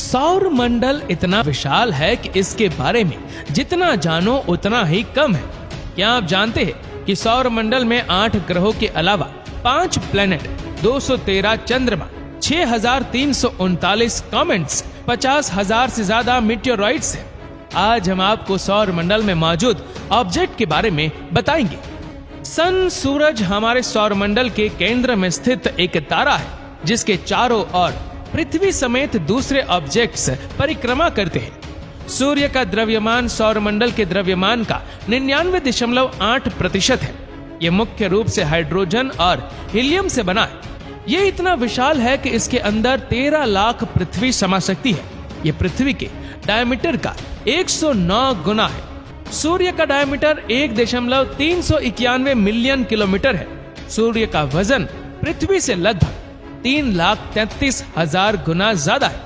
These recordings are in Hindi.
सौर मंडल इतना विशाल है कि इसके बारे में जितना जानो उतना ही कम है। क्या आप जानते हैं कि सौर मंडल में 8 ग्रहों के अलावा 5 प्लैनेट, 213 चंद्रमा, 6,339 कॉमेट्स, 50,000 से ज्यादा मीटियोराइट्स हैं। आज हम आपको सौर मंडल में मौजूद ऑब्जेक्ट के बारे में बताएंगे। सन, सूरज हमारे सौर मंडल के केंद्र में स्थित एक तारा है जिसके चारों ओर पृथ्वी समेत दूसरे ऑब्जेक्ट्स परिक्रमा करते हैं। सूर्य का द्रव्यमान सौर मंडल के द्रव्यमान का 99.8% है। यह मुख्य रूप से हाइड्रोजन और हीलियम से बना है। यह इतना विशाल है कि इसके अंदर 13 लाख पृथ्वी समा सकती है। यह पृथ्वी के डायमीटर का 109 गुना है। सूर्य का डायमीटर 1.391 मिलियन किलोमीटर है। सूर्य का वजन पृथ्वी से लगभग 3,33,000 गुना ज्यादा है।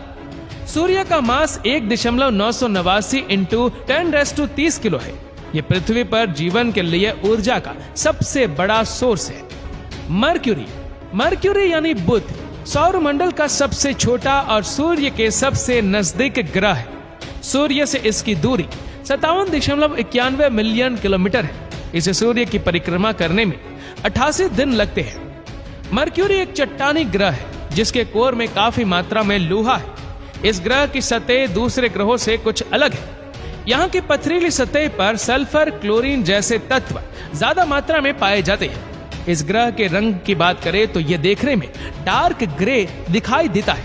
सूर्य का मास 1.989 इंटू 10⁻30 किलो है। यह पृथ्वी पर जीवन के लिए ऊर्जा का सबसे बड़ा सोर्स है। मर्क्यूरी यानी बुध सौर मंडल का सबसे छोटा और सूर्य के सबसे नजदीक ग्रह है। सूर्य से इसकी दूरी 57.91 मिलियन किलोमीटर है। इसे सूर्य की परिक्रमा करने में 88 दिन लगते हैं। मर्क्यूरी एक चट्टानी ग्रह है जिसके कोर में काफी मात्रा में लोहा है। इस ग्रह की सतह दूसरे ग्रहों से कुछ अलग है। यहाँ की पथरीली सतह पर सल्फर, क्लोरीन जैसे तत्व ज्यादा मात्रा में पाए जाते हैं। इस ग्रह के रंग की बात करें तो यह देखने में डार्क ग्रे दिखाई देता है।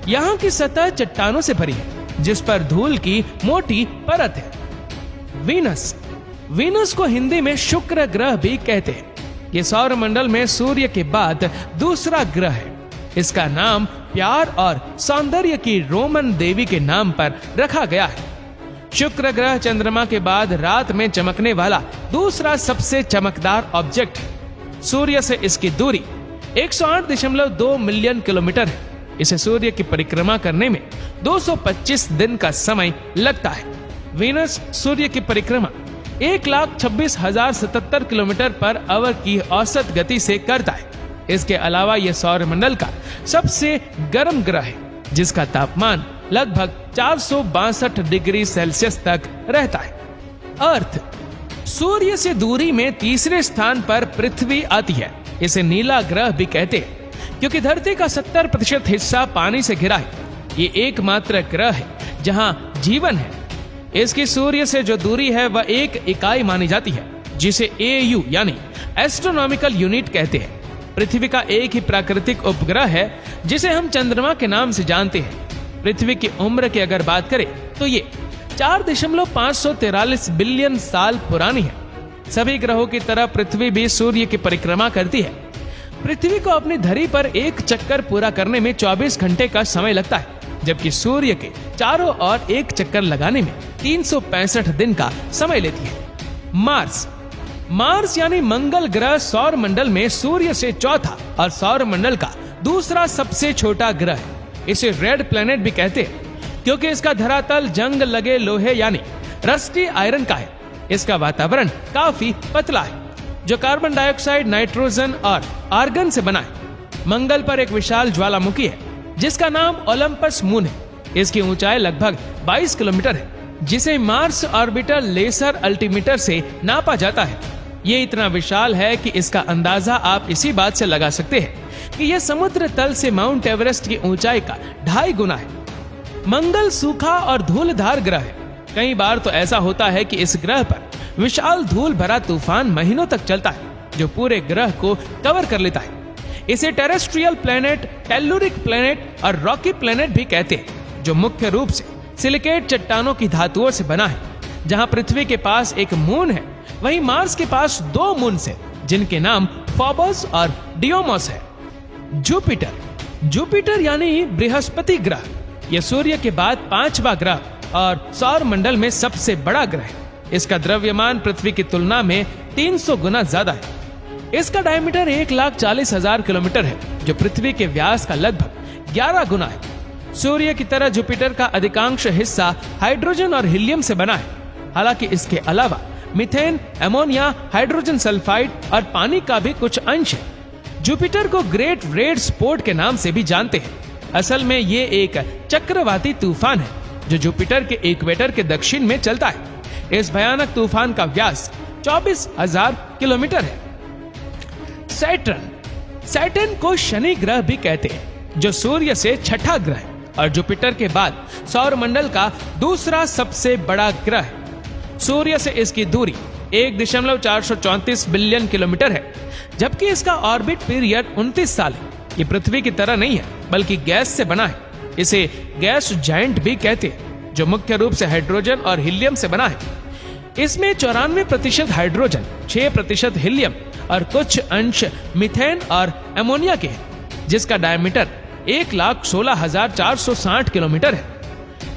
यहाँ की सतह चट्टानों से भरी है जिस पर धूल की मोटी परत है। वीनस को हिंदी में शुक्र ग्रह भी कहते हैं। ये सौर मंडल में सूर्य के बाद दूसरा ग्रह है। इसका नाम प्यार और सौंदर्य की रोमन देवी के नाम पर रखा गया है। शुक्र ग्रह चंद्रमा के बाद रात में चमकने वाला दूसरा सबसे चमकदार ऑब्जेक्ट है। सूर्य से इसकी दूरी 108.2 मिलियन किलोमीटर है। इसे सूर्य की परिक्रमा करने में 225 दिन का समय लगता है। वीनस सूर्य की परिक्रमा 1,26,077 किलोमीटर पर आवर की औसत गति से करता है। इसके अलावा यह सौर मंडल का सबसे गर्म ग्रह है जिसका तापमान लगभग 462 डिग्री सेल्सियस तक रहता है। अर्थ सूर्य से दूरी में तीसरे स्थान पर पृथ्वी आती है। इसे नीला ग्रह भी कहते हैं क्योंकि धरती का 70% हिस्सा पानी से घिरा है। ये एकमात्र ग्रह है जहां जीवन है। इसकी सूर्य से जो दूरी है वह एक इकाई मानी जाती है जिसे AU यानी एस्ट्रोनॉमिकल यूनिट कहते हैं। पृथ्वी का एक ही प्राकृतिक उपग्रह है जिसे हम चंद्रमा के नाम से जानते हैं। पृथ्वी की उम्र की अगर बात करें तो ये 4.543 बिलियन साल पुरानी है। सभी ग्रहों की तरह पृथ्वी भी सूर्य की परिक्रमा करती है। पृथ्वी को अपनी धरी पर एक चक्कर पूरा करने में 24 घंटे का समय लगता है, जबकि सूर्य के चारों ओर एक चक्कर लगाने में 365 दिन का समय लेती है। मार्स यानी मंगल ग्रह सौर मंडल में सूर्य से चौथा और सौर मंडल का दूसरा सबसे छोटा ग्रह है। इसे रेड प्लैनेट भी कहते हैं क्योंकि इसका धरातल जंग लगे लोहे यानी रस्टी आयरन का है। इसका वातावरण काफी पतला है जो कार्बन डाइऑक्साइड, नाइट्रोजन और आर्गन से बना है। मंगल पर एक विशाल ज्वालामुखी है जिसका नाम ओलंपस मून है। इसकी ऊंचाई लगभग 22 किलोमीटर है जिसे मार्स ऑर्बिटर लेसर अल्टीमीटर से नापा जाता है। ये इतना विशाल है कि इसका अंदाजा आप इसी बात से लगा सकते हैं कि यह समुद्र तल से माउंट एवरेस्ट की ऊंचाई का 2.5 गुना है। मंगल सूखा और धूलधार ग्रह है। कई बार तो ऐसा होता है कि इस ग्रह पर विशाल धूल भरा तूफान महीनों तक चलता है जो पूरे ग्रह को कवर कर लेता है। इसे टेरेस्ट्रियल प्लैनेट, टेल्लुरिक प्लैनेट और रॉकी प्लैनेट भी कहते हैं जो मुख्य रूप से सिलिकेट चट्टानों की धातुओं से बना है। जहां पृथ्वी के पास एक मून है वहीं मार्स के पास 2 मून्स हैं जिनके नाम फोबोस और डियोमोस है। जुपिटर यानी बृहस्पति ग्रह यह सूर्य के बाद 5वां ग्रह और सौर मंडल में सबसे बड़ा ग्रह है। इसका द्रव्यमान पृथ्वी की तुलना में 300 गुना ज्यादा है। इसका डायमीटर 1,40,000 किलोमीटर है जो पृथ्वी के व्यास का लगभग 11 गुना है। सूर्य की तरह जुपिटर का अधिकांश हिस्सा हाइड्रोजन और हीलियम से बना है। हालांकि इसके अलावा मीथेन, अमोनिया, हाइड्रोजन सल्फाइड और पानी का भी कुछ अंश है। जुपिटर को ग्रेट रेड स्पॉट के नाम से भी जानते हैं असल में ये एक चक्रवाती तूफान है जो जुपिटर के इक्वेटर के दक्षिण में चलता है। इस भयानक तूफान का व्यास 24,000 किलोमीटर है। सैटर्न को शनि ग्रह भी कहते हैं, जो सूर्य से छठा ग्रह है और जुपिटर के बाद सौरमंडल का दूसरा सबसे बड़ा ग्रह है। सूर्य से इसकी दूरी 1.434 बिलियन किलोमीटर है, जबकि इसका ऑर्बिट पीरियड 29 साल है। ये पृथ्वी की तरह नहीं है, बल्कि गैस से बना है। इसे गैस जायंट भी कहते हैं, जो मुख्य रूप से हाइड्रोजन और हीलियम से बना है। इसमें 94% हाइड्रोजन, 6% हीलियम और कुछ अंश मीथेन और अमोनिया के हैं, जिसका डायमीटर 1,16,460 किलोमीटर है।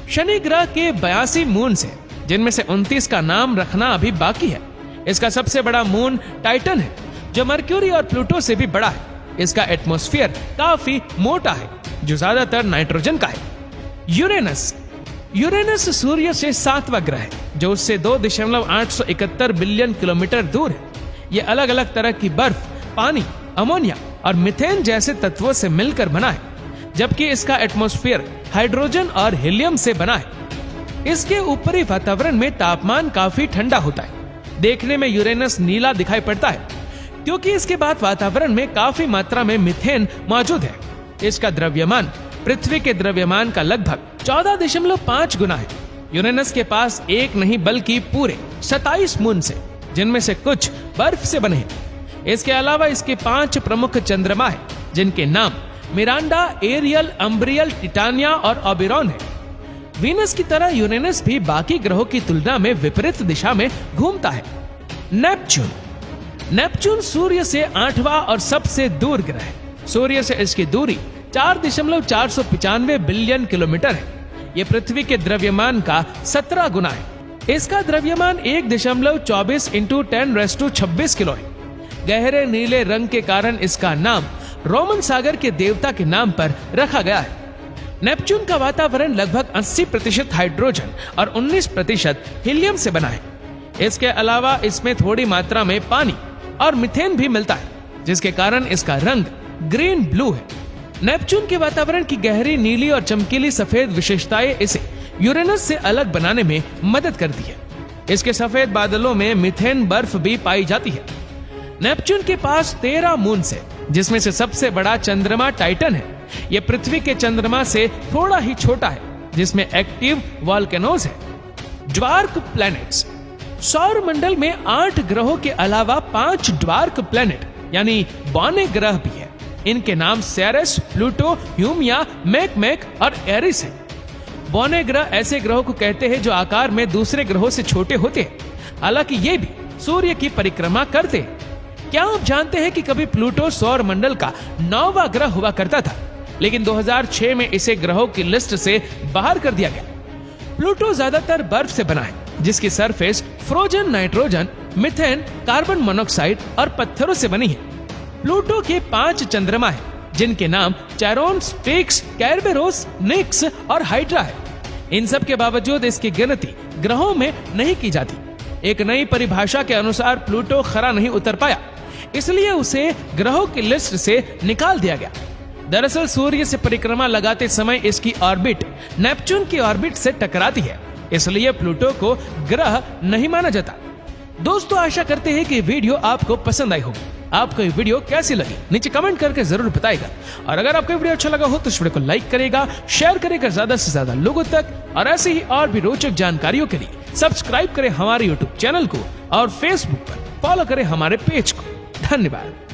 शनि ग्रह के 82 मून से, जिनमें से 29 का नाम रखना अभी बाकी है। इसका सबसे बड़ा मून टाइटन है, जो मर्क्यूरी और प्लूटो से भी बड़ा है। इसका एटमॉस्फेयर काफी मोटा है, जो ज्यादातर नाइट्रोजन का है। यूरेनस सूर्य से 7वां ग्रह है, जो उससे 2.871 बिलियन किलोमीटर दूर है। ये अलग अलग तरह की बर्फ, पानी, अमोनिया और मीथेन जैसे तत्वों से मिलकर बना है, जबकि इसका एटमॉस्फेयर हाइड्रोजन और हीलियम से बना है। इसके ऊपरी वातावरण में तापमान काफी ठंडा होता है। देखने में यूरेनस नीला दिखाई पड़ता है, क्योंकि इसके बाद वातावरण में काफी मात्रा में मीथेन मौजूद है। इसका द्रव्यमान पृथ्वी के द्रव्यमान का लगभग 14.5 गुना है। यूरेनस के पास एक नहीं बल्कि पूरे 27 मून से, जिनमें से कुछ बर्फ से बने हैं। इसके अलावा इसके 5 प्रमुख चंद्रमा हैं, जिनके नाम मिरांडा, एरियल, अम्ब्रियल, टिटानिया और ऑबिरॉन है। वीनस की तरह यूरेनस भी बाकी ग्रहों की तुलना में विपरीत दिशा में घूमता है। नेपच्यून सूर्य से 8वां और सबसे दूर ग्रह है। सूर्य से इसकी दूरी 4.495 बिलियन किलोमीटर है। यह पृथ्वी के द्रव्यमान का 17 गुना है। इसका द्रव्यमान 1.24 × 10⁻26 किलो है। गहरे नीले रंग के कारण इसका नाम रोमन सागर के देवता के नाम पर रखा गया है। नेपच्यून का वातावरण लगभग 80% हाइड्रोजन और 19% हीलियम से बना है। इसके अलावा इसमें थोड़ी मात्रा में पानी और मीथेन भी मिलता है, जिसके कारण इसका रंग ग्रीन ब्लू है। नेपच्यून के वातावरण की गहरी नीली और चमकीली सफेद विशेषताएं इसे यूरेनस से अलग बनाने में मदद करती है। इसके सफेद बादलों में मीथेन बर्फ भी पाई जाती है। नेपच्यून के पास 13 मून से, जिसमें से सबसे बड़ा चंद्रमा टाइटन है। यह पृथ्वी के चंद्रमा से थोड़ा ही छोटा है, जिसमें एक्टिव वॉल्केनोज है। Dwarf planets. सौर मंडल में 8 ग्रहों के अलावा 5 ड्वार्फ प्लैनेट यानी बौने ग्रह भी है। इनके नाम सेरेस, प्लूटो, ह्यूमिया, मैकमैक और एरिस है। बौने ग्रह ऐसे ग्रहों को कहते हैं जो आकार में दूसरे ग्रहों से छोटे होते हैं, हालांकि ये भी सूर्य की परिक्रमा करते हैं। क्या आप जानते हैं कि कभी प्लूटो सौर मंडल का 9वां ग्रह हुआ करता था, लेकिन 2006 में इसे ग्रहों की लिस्ट से बाहर कर दिया गया। प्लूटो ज्यादातर बर्फ से बना है, जिसकी surface frozen nitrogen, methane, carbon monoxide और पत्थरों से बनी है। प्लूटो के 5 चंद्रमा हैं, जिनके नाम चैरोन, स्पिक्स, कैरबेरोस, निक्स और हाइड्रा है। इन सब के बावजूद इसकी गिनती ग्रहों में नहीं की जाती। एक नई परिभाषा के अनुसार प्लूटो खरा नहीं उतर पाया, इसलिए उसे ग्रहों की लिस्ट से निकाल दिया गया। दरअसल सूर्य से परिक्रमा लगाते समय इसकी ऑर्बिट नेपच्यून की ऑर्बिट से टकराती है, इसलिए प्लूटो को ग्रह नहीं माना जाता। दोस्तों, आशा करते हैं कि वीडियो आपको पसंद आई होगी। आपको ये वीडियो कैसी लगी नीचे कमेंट करके जरूर बताएगा, और अगर आपको वीडियो अच्छा लगा हो तो इस वीडियो को लाइक करेगा, शेयर करेगा ज्यादा से ज्यादा लोगों तक, और ऐसे ही और भी रोचक जानकारियों के लिए सब्सक्राइब करें हमारे YouTube चैनल को और Facebook पर फॉलो करें हमारे पेज को। धन्यवाद।